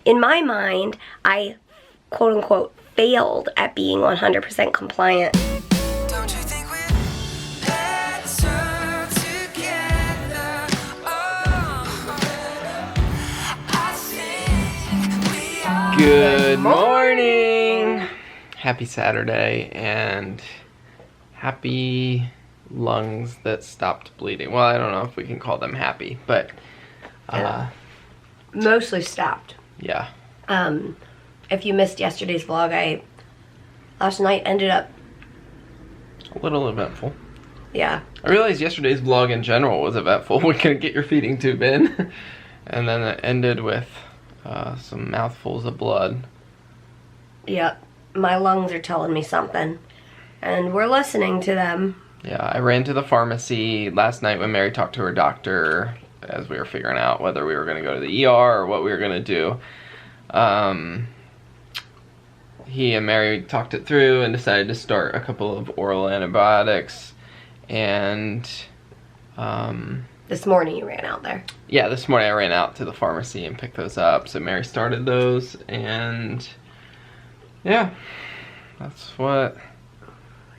in my mind, I quote unquote failed at being 100% compliant. Don't you think we're better together? Oh, I think we are. Good morning! Happy Saturday and happy lungs that stopped bleeding. Well, I don't know if we can call them happy, but Mostly stopped. yeah. If you missed yesterday's vlog, last night ended up, A little eventful. yeah. I realized yesterday's vlog in general was eventful. We couldn't get your feeding tube in. And then it ended with some mouthfuls of blood. Yep. My lungs are telling me something. And we're listening to them. Yeah, I ran to the pharmacy last night when Mary talked to her doctor as we were figuring out whether we were going to go to the ER or what we were going to do. He and Mary talked it through and decided to start a couple of oral antibiotics. And This morning you ran out there. yeah, this morning I ran out to the pharmacy and picked those up. So Mary started those, and yeah, that's what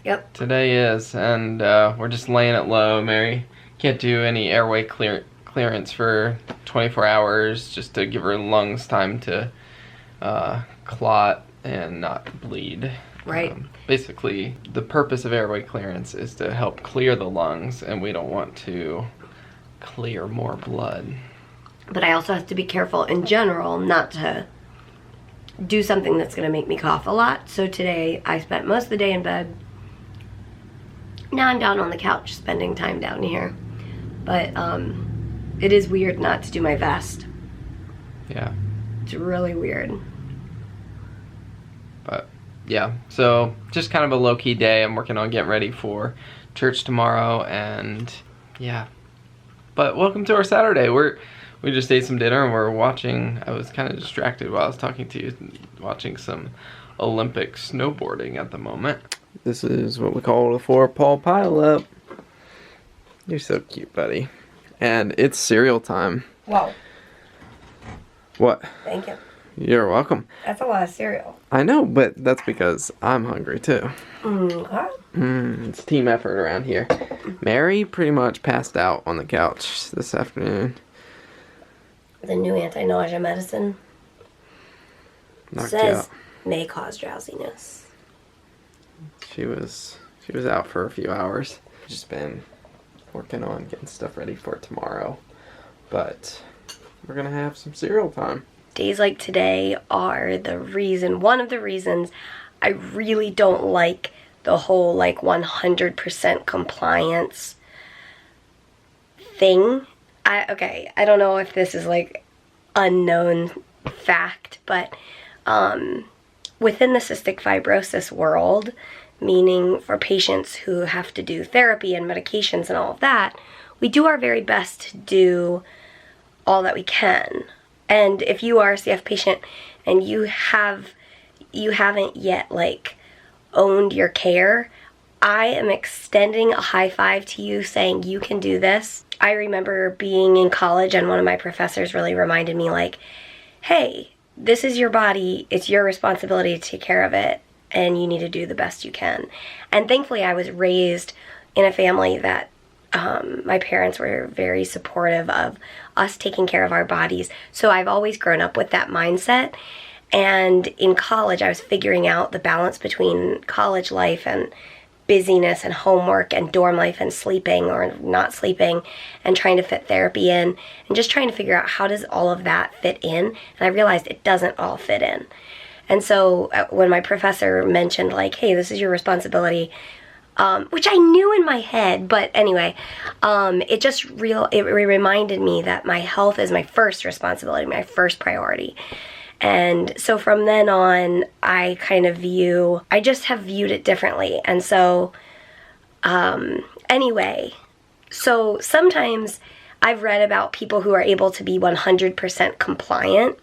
Yep. today is. And we're just laying it low. Mary can't do any airway clearance for 24 hours just to give her lungs time to clot and not bleed. Right. Basically, the purpose of airway clearance is to help clear the lungs, and we don't want to clear more blood. But I also have to be careful in general not to do something that's going to make me cough a lot. So today I spent most of the day in bed. Now I'm down on the couch spending time down here. But it is weird not to do my vest. Yeah. It's really weird. But yeah, so just kind of a low-key day. I'm working on getting ready for church tomorrow, and yeah. But welcome to our Saturday. We just ate some dinner and we're watching. I was kind of distracted while I was talking to you, watching some Olympic snowboarding at the moment. This is what we call the 4-paw pile-up. You're so cute, buddy. And it's cereal time. Whoa. What? Thank you. You're welcome. That's a lot of cereal. I know, but that's because I'm hungry too. Okay. It's team effort around here. Mary pretty much passed out on the couch this afternoon. The new anti-nausea medicine Knocked says out. may cause drowsiness. She was out for a few hours. Just been working on getting stuff ready for tomorrow. But we're gonna have some cereal time. Days like today are one of the reasons I really don't like the whole like 100% compliance thing. I don't know if this is like unknown fact, but within the cystic fibrosis world, meaning for patients who have to do therapy and medications and all of that, we do our very best to do all that we can. And if you are a CF patient and you haven't yet like owned your care, I am extending a high five to you saying you can do this. I remember being in college and one of my professors really reminded me like, hey, this is your body, it's your responsibility to take care of it, and you need to do the best you can. And thankfully I was raised in a family that my parents were very supportive of us taking care of our bodies. So I've always grown up with that mindset. And in college, I was figuring out the balance between college life and busyness and homework and dorm life and sleeping or not sleeping and trying to fit therapy in and just trying to figure out how does all of that fit in. And I realized it doesn't all fit in. And so when my professor mentioned like, hey, this is your responsibility, which I knew in my head, but anyway, it reminded me that my health is my first responsibility, my first priority. And so from then on, I just have viewed it differently. And so, anyway, so sometimes I've read about people who are able to be 100% compliant,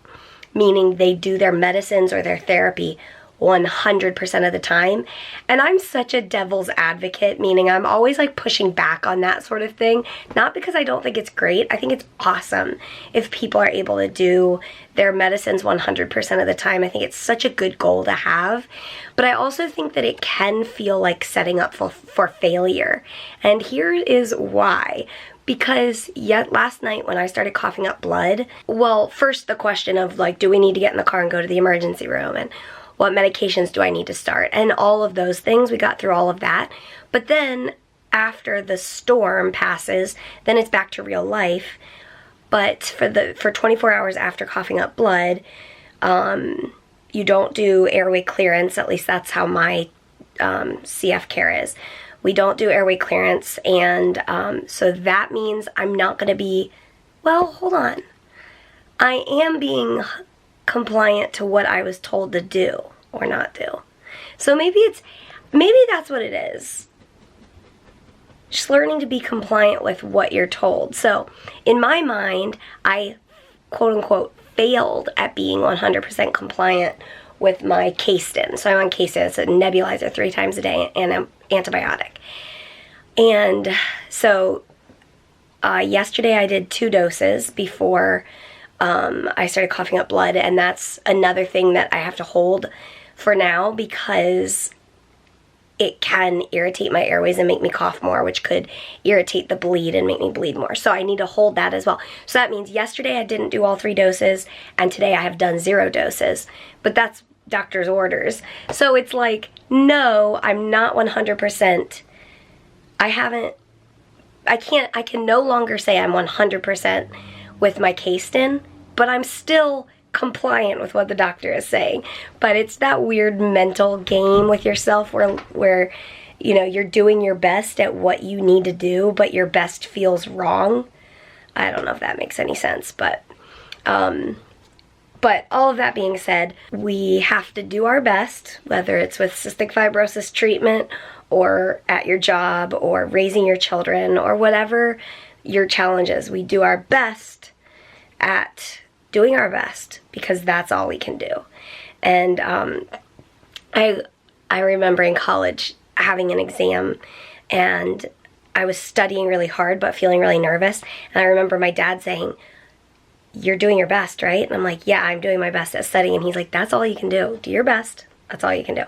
meaning they do their medicines or their therapy 100% of the time. And I'm such a devil's advocate, meaning I'm always like pushing back on that sort of thing. Not because I don't think it's great. I think it's awesome if people are able to do their medicines 100% of the time. I think it's such a good goal to have. But I also think that it can feel like setting up for failure. And here is why. Because yet last night when I started coughing up blood, well, first the question of like, do we need to get in the car and go to the emergency room? And what medications do I need to start? And all of those things, we got through all of that. But then after the storm passes, then it's back to real life. But for 24 hours after coughing up blood, you don't do airway clearance. At least that's how my CF care is. We don't do airway clearance, and so that means I'm not going to be, well, hold on. I am being compliant to what I was told to do or not do. So maybe that's what it is. Just learning to be compliant with what you're told. So in my mind, I quote unquote failed at being 100% compliant with my Caystin. So I'm on Caystin. It's a nebulizer 3 times a day and an antibiotic. And so yesterday I did 2 doses before I started coughing up blood, and that's another thing that I have to hold for now because it can irritate my airways and make me cough more, which could irritate the bleed and make me bleed more. So I need to hold that as well. So that means yesterday I didn't do all 3 doses, and today I have done 0 doses. But that's doctor's orders. So it's like, no, I'm not 100%. I can no longer say I'm 100% with my Caystin, but I'm still compliant with what the doctor is saying. But it's that weird mental game with yourself where you know, you're doing your best at what you need to do, but your best feels wrong. I don't know if that makes any sense, but all of that being said, we have to do our best, whether it's with cystic fibrosis treatment or at your job or raising your children or whatever your challenge is. We do our best at doing our best because that's all we can do. And I remember in college having an exam and I was studying really hard but feeling really nervous. And I remember my dad saying, "You're doing your best, right?" And I'm like, "Yeah, I'm doing my best at studying." And he's like, "That's all you can do. Do your best. That's all you can do."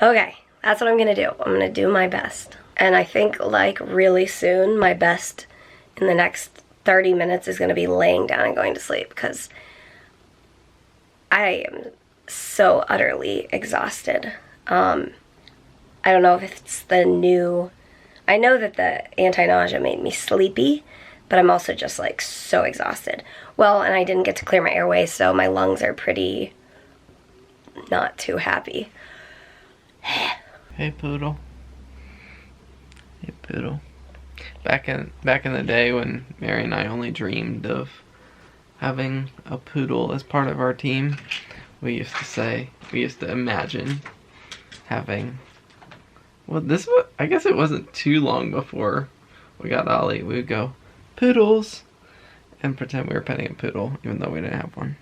Okay, that's what I'm gonna do. I'm gonna do my best. And I think like really soon, my best in the next 30 minutes is gonna be laying down and going to sleep because I am so utterly exhausted. I don't know if it's the new, I know that the anti-nausea made me sleepy, but I'm also just like so exhausted. Well, and I didn't get to clear my airways, so my lungs are pretty not too happy. Hey, Poodle. Hey, Poodle. Back in the day when Mary and I only dreamed of having a poodle as part of our team, we used to imagine having, well, I guess it wasn't too long before we got Ollie. We would go, "Poodles," and pretend we were petting a poodle, even though we didn't have one.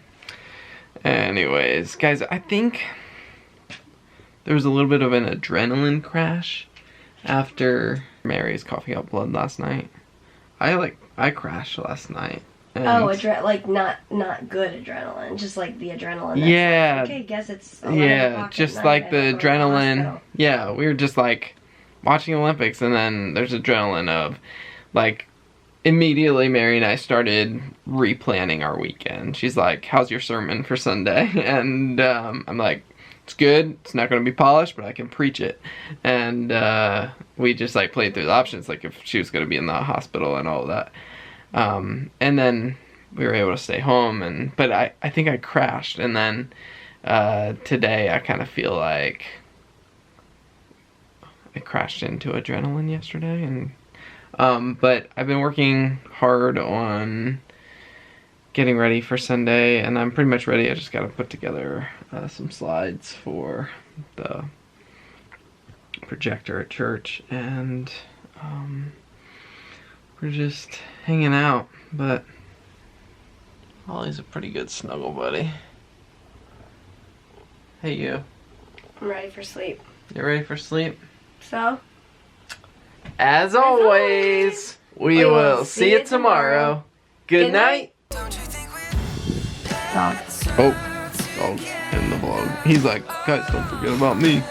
Anyways, guys, I think there was a little bit of an adrenaline crash after Mary's coughing up blood last night. I crashed last night. And like not good adrenaline, just like the adrenaline. Yeah. Like, okay, I guess it's 11 yeah, o'clock just at like night, the I go to adrenaline. hospital. Yeah, we were just like watching Olympics, and then there's adrenaline of like immediately Mary and I started replanning our weekend. She's like, "How's your sermon for Sunday?" And I'm like, "It's good. It's not going to be polished, but I can preach it." And we just like played through the options, like if she was going to be in the hospital and all of that. And then we were able to stay home, but I think I crashed, and then today I kind of feel like I crashed into adrenaline yesterday, and but I've been working hard on getting ready for Sunday, and I'm pretty much ready. I just got to put together some slides for the projector at church, and we're just hanging out. But Ollie's a pretty good snuggle buddy. Hey, you. I'm ready for sleep. You ready for sleep? So, As always, we will see you tomorrow. Good night. Don't you think we're dog. Oh, in the vlog. He's like, guys, don't forget about me.